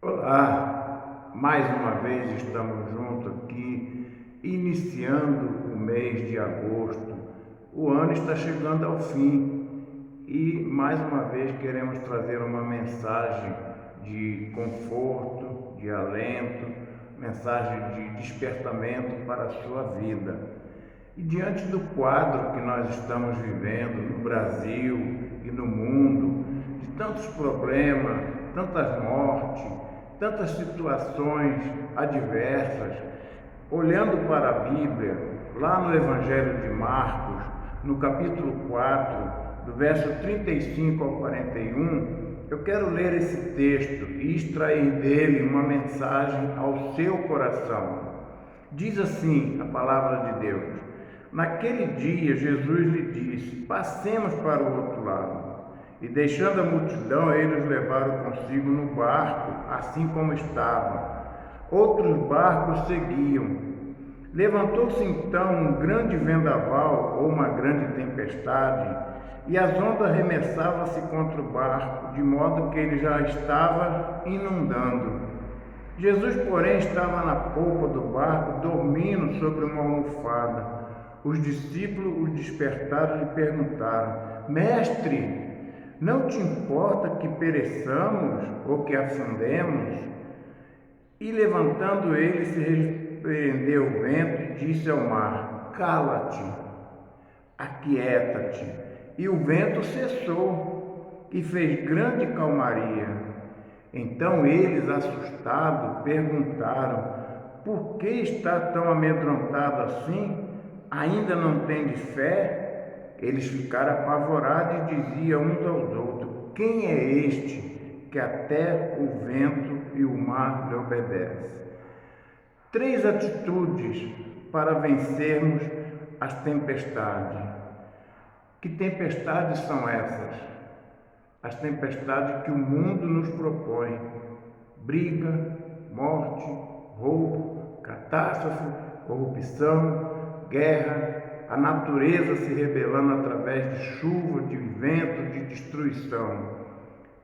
Olá, mais uma vez estamos juntos aqui, iniciando o mês de agosto. O ano está chegando ao fim e mais uma vez queremos trazer uma mensagem de conforto, de alento, mensagem de despertamento para a sua vida. E diante do quadro que nós estamos vivendo no Brasil e no mundo, de tantos problemas, tantas mortes, tantas situações adversas, olhando para a Bíblia, lá no Evangelho de Marcos, no capítulo 4, do verso 35 ao 41, eu quero ler esse texto e extrair dele uma mensagem ao seu coração. Diz assim a palavra de Deus: naquele dia Jesus lhe disse: passemos para o outro lado. E deixando a multidão, eles levaram consigo no barco, assim como estava. Outros barcos seguiam. Levantou-se então um grande vendaval, ou uma grande tempestade, e as ondas arremessavam-se contra o barco, de modo que ele já estava inundando. Jesus, porém, estava na polpa do barco, dormindo sobre uma almofada. Os discípulos o despertaram e lhe perguntaram: Mestre, não te importa que pereçamos ou que afundemos? E levantando ele, se repreendeu o vento e disse ao mar: cala-te, aquieta-te. E o vento cessou e fez grande calmaria. Então eles, assustados, perguntaram: por que está tão amedrontado assim? Ainda não tendes fé? Eles ficaram apavorados e diziam uns aos outros: quem é este que até o vento e o mar lhe obedecem? Três atitudes para vencermos as tempestades. Que tempestades são essas? As tempestades que o mundo nos propõe: briga, morte, roubo, catástrofe, corrupção, guerra, a natureza se rebelando através de chuva, de vento, de destruição.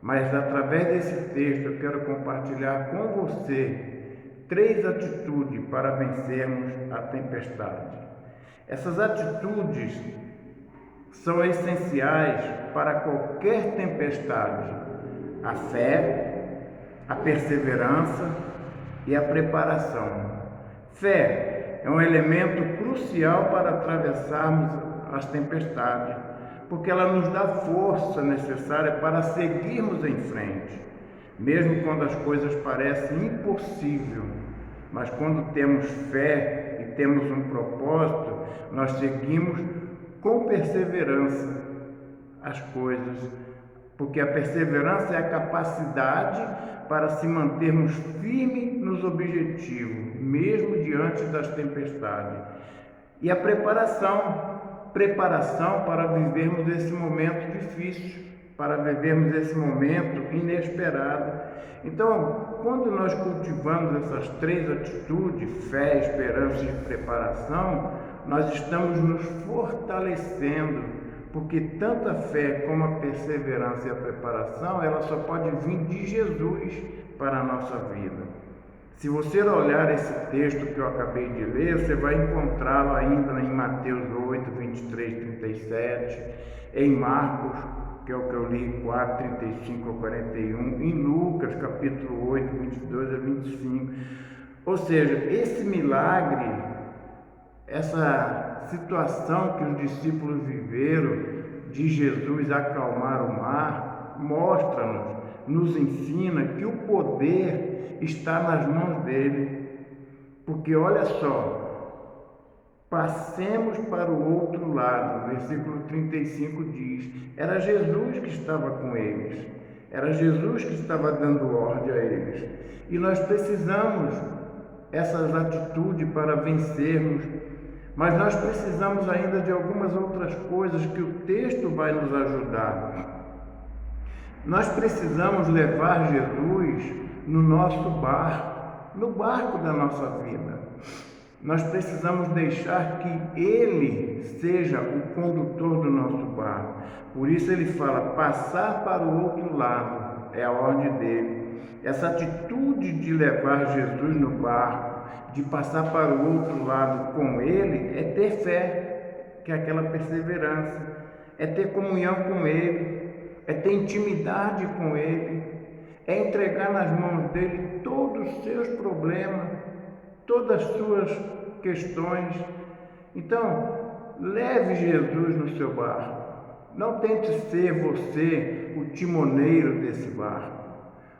Mas através desse texto eu quero compartilhar com você três atitudes para vencermos a tempestade. Essas atitudes são essenciais para qualquer tempestade: a fé, a perseverança e a preparação. Fé é um elemento crucial para atravessarmos as tempestades, porque ela nos dá força necessária para seguirmos em frente, mesmo quando as coisas parecem impossíveis. Mas quando temos fé e temos um propósito, nós seguimos com perseverança as coisas, porque a perseverança é a capacidade para se mantermos firmes nos objetivos, mesmo diante das tempestades. E a preparação para vivermos esse momento difícil, para vivermos esse momento inesperado. Então, quando nós cultivamos essas três atitudes, fé, esperança e preparação, nós estamos nos fortalecendo, porque tanto a fé como a perseverança e a preparação, ela só pode vir de Jesus para a nossa vida. Se você olhar esse texto que eu acabei de ler, você vai encontrá-lo ainda em Mateus 8, 23, 37, em Marcos, que é o que eu li, 4, 35 a 41, em Lucas, capítulo 8, 22 a 25. Ou seja, esse milagre, essa situação que os discípulos viveram de Jesus acalmar o mar, mostra-nos, nos ensina que o poder está nas mãos dele. Porque olha só, passemos para o outro lado. O versículo 35 diz: era Jesus que estava com eles, era Jesus que estava dando ordem a eles. E nós precisamos essas atitudes para vencermos, mas nós precisamos ainda de algumas outras coisas que o texto vai nos ajudar. Nós precisamos levar Jesus no nosso barco, no barco da nossa vida. Nós precisamos deixar que Ele seja o condutor do nosso barco. Por isso ele fala: passar para o outro lado, é a ordem dele. Essa atitude de levar Jesus no barco, de passar para o outro lado com Ele, é ter fé, que é aquela perseverança, é ter comunhão com Ele, é ter intimidade com Ele, é entregar nas mãos dele todos os seus problemas, todas as suas questões. Então, leve Jesus no seu barco. Não tente ser você o timoneiro desse barco,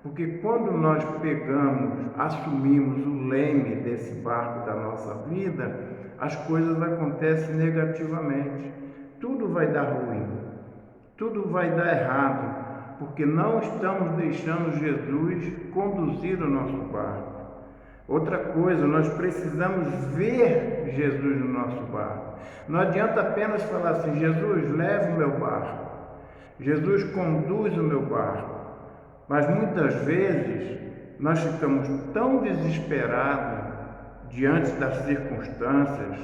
porque quando nós assumimos o leme desse barco da nossa vida, as coisas acontecem negativamente. Tudo vai dar ruim, tudo vai dar errado, porque não estamos deixando Jesus conduzir o nosso barco. Outra coisa, nós precisamos ver Jesus no nosso barco. Não adianta apenas falar assim: Jesus, leva o meu barco, Jesus conduz o meu barco. Mas muitas vezes nós ficamos tão desesperados diante das circunstâncias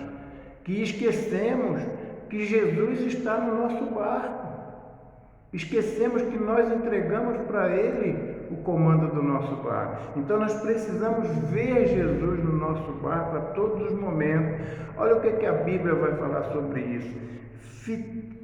que esquecemos que Jesus está no nosso barco. Esquecemos que nós entregamos para Ele o comando do nosso barco. Então nós precisamos ver Jesus no nosso barco a todos os momentos. Olha o que a Bíblia vai falar sobre isso.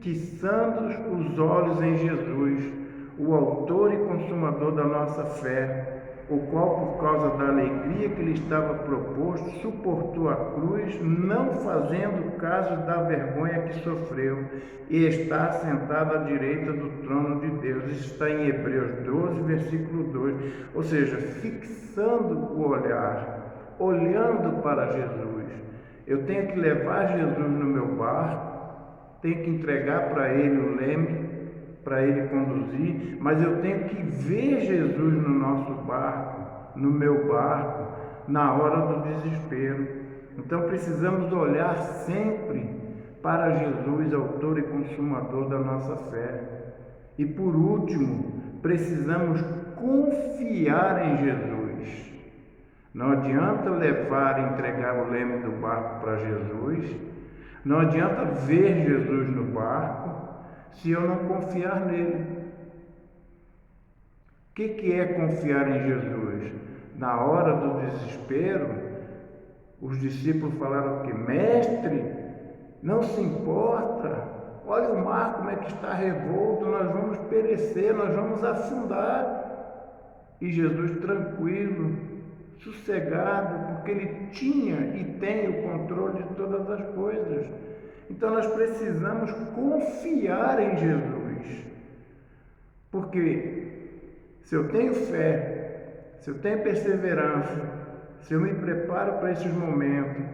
Fixando os olhos em Jesus, o autor e consumador da nossa fé, o qual, por causa da alegria que lhe estava proposto, suportou a cruz, não fazendo caso da vergonha que sofreu, e está sentado à direita do trono de Deus. Isso está em Hebreus 12, versículo 2. Ou seja, fixando o olhar, olhando para Jesus. Eu tenho que levar Jesus no meu barco, tenho que entregar para Ele o leme, para Ele conduzir, mas eu tenho que ver Jesus no nosso barco, no meu barco, na hora do desespero. Então precisamos olhar sempre para Jesus, autor e consumador da nossa fé. E por último, precisamos confiar em Jesus. Não adianta levar e entregar o leme do barco para Jesus, não adianta ver Jesus no barco, se eu não confiar nele. O que é confiar em Jesus? Na hora do desespero, os discípulos falaram que: mestre, não se importa, olha o mar como é que está revolto, nós vamos perecer, nós vamos afundar. E Jesus tranquilo, sossegado, porque Ele tinha e tem o controle de todas as coisas. Então nós precisamos confiar em Jesus, porque se eu tenho fé, se eu tenho perseverança, se eu me preparo para esses momentos,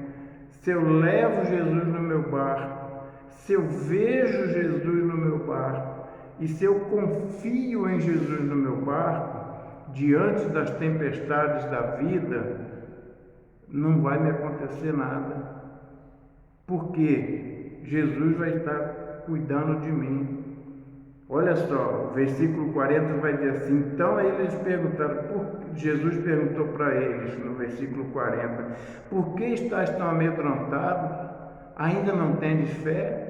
se eu levo Jesus no meu barco, se eu vejo Jesus no meu barco e se eu confio em Jesus no meu barco, diante das tempestades da vida, não vai me acontecer nada, porque Jesus vai estar cuidando de mim. Olha só, o versículo 40 vai dizer assim: então eles perguntaram, Jesus perguntou para eles, no versículo 40, por que estás tão amedrontado? Ainda não tendes fé?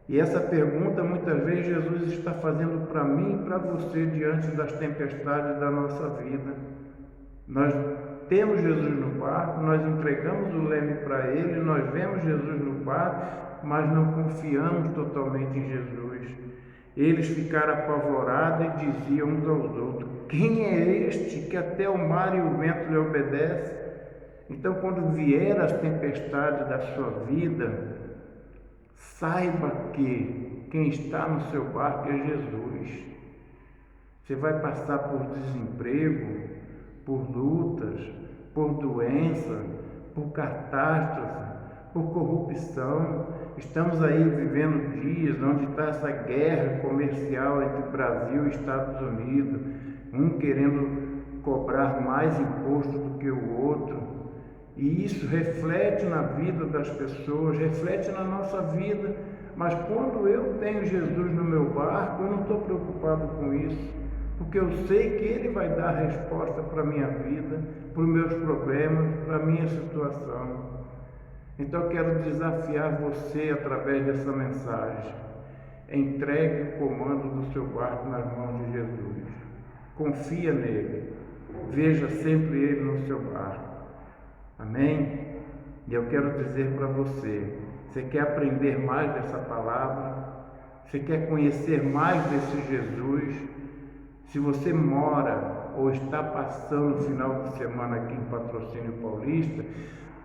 E essa pergunta muitas vezes Jesus está fazendo para mim e para você diante das tempestades da nossa vida. Nós temos Jesus no barco, nós entregamos o leme para Ele, nós vemos Jesus no barco, mas não confiamos totalmente em Jesus. Eles ficaram apavorados e diziam uns aos outros: quem é este que até o mar e o vento lhe obedecem? Então, quando vier as tempestades da sua vida, saiba que quem está no seu barco é Jesus. Você vai passar por desemprego, por lutas, por doença, por catástrofe, por corrupção. Estamos aí vivendo dias onde está essa guerra comercial entre Brasil e Estados Unidos, um querendo cobrar mais imposto do que o outro, e isso reflete na vida das pessoas, reflete na nossa vida. Mas quando eu tenho Jesus no meu barco, eu não estou preocupado com isso, porque eu sei que Ele vai dar resposta para a minha vida, para os meus problemas, para a minha situação. Então eu quero desafiar você através dessa mensagem: entregue o comando do seu barco nas mãos de Jesus. Confia nele. Veja sempre ele no seu barco. Amém? E eu quero dizer para você, você quer aprender mais dessa palavra? Você quer conhecer mais desse Jesus? Se você mora ou está passando o final de semana aqui em Patrocínio Paulista,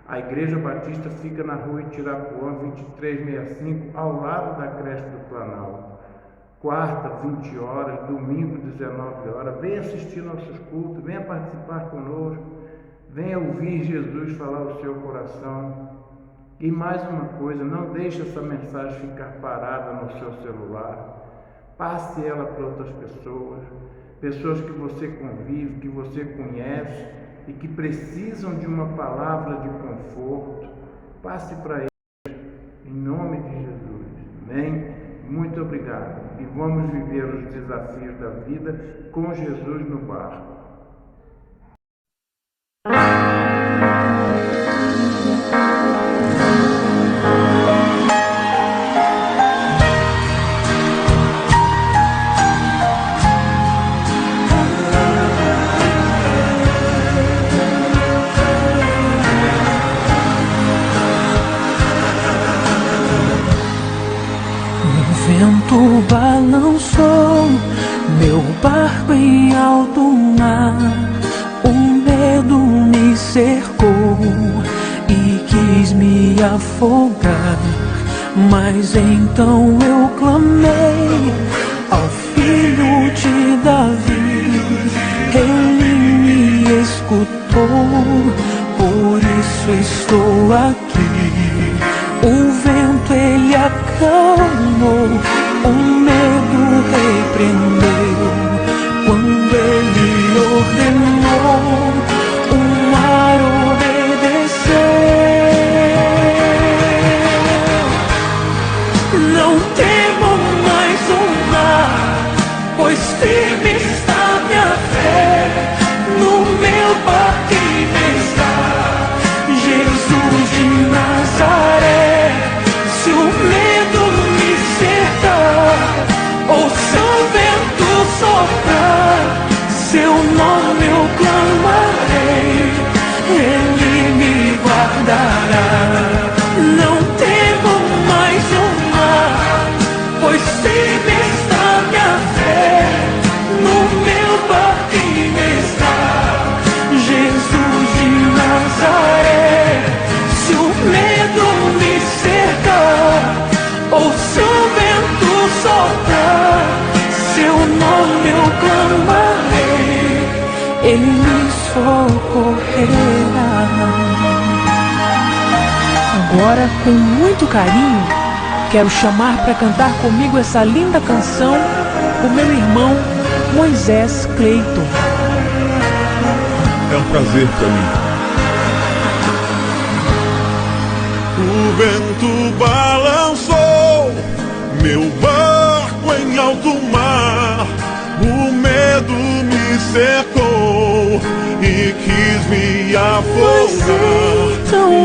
a Igreja Batista fica na rua Itirapuã, 2365, ao lado da creche do Planalto. Quarta, 20 horas, domingo, 19 horas. Venha assistir nossos cultos, venha participar conosco, venha ouvir Jesus falar ao seu coração. E mais uma coisa, não deixe essa mensagem ficar parada no seu celular. Passe ela para outras pessoas, pessoas que você convive, que você conhece e que precisam de uma palavra de conforto. Passe para eles, em nome de Jesus. Amém? Muito obrigado. E vamos viver os desafios da vida com Jesus no barco. O vento balançou meu barco em alto mar, o medo me cercou e quis me afogar, mas então eu clamei ao Filho de Davi, ele me escutou, por isso estou aqui. O vento ele acalmou, o medo repreendeu, quando ele ordenou, o mar obedeceu. Não temo mais o mar, pois firme está minha fé, no meu barquinho está Jesus de Nazaré. Se o medo me cercar, ou se o vento soprar, seu nome eu clamarei, ele me guardará. Não temo mais o mar, pois firme está minha fé, no meu barquinho está Jesus de Nazaré. Se o medo me cercar, ou se o vento soprar, seu nome eu clamarei, ele me socorrerá. Agora, com muito carinho, quero chamar para cantar comigo essa linda canção o meu irmão Moisés Cleiton. É um prazer para mim. O vento balançou meu barco em alto mar, o medo me cercou e quis me afogar,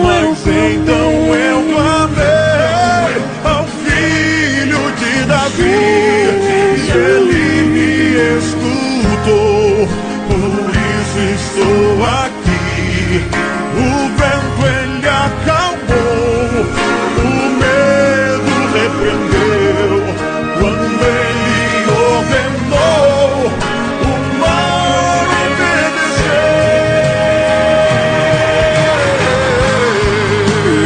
mas então eu clamei ao Filho de Davi, e ele me escutou, por isso estou aqui. O vento ele acalmou, o medo repreendeu, quando ele ordenou, o mar obedeceu.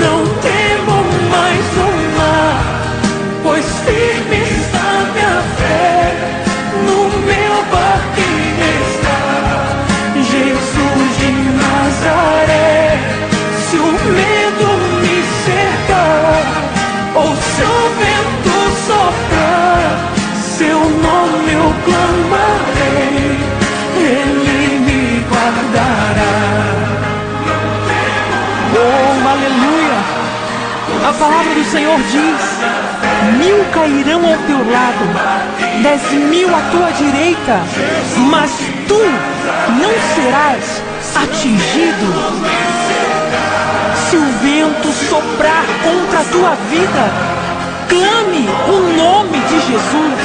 Não temo mais o mar, pois firme está minha fé, no meu barquinho está Jesus de Nazaré. Se o medo me cercar, ou se o vento soprar, seu nome eu clamarei, ele me guardará. Oh, aleluia! A palavra do Senhor diz: 1000 cairão ao teu lado, 10.000 à tua direita, mas tu não serás atingido. Se o vento soprar contra a tua vida, clame o nome de Jesus.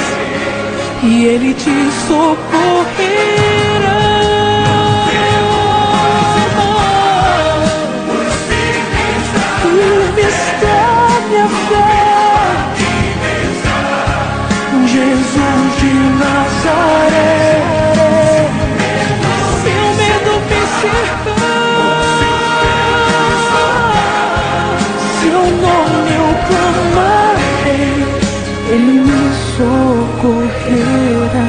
e Ele te socorrerá. Firme está minha fé, Jesus de Nazaré. Seu medo me cercar, seu nome eu clamarei, Ele me socorrerá.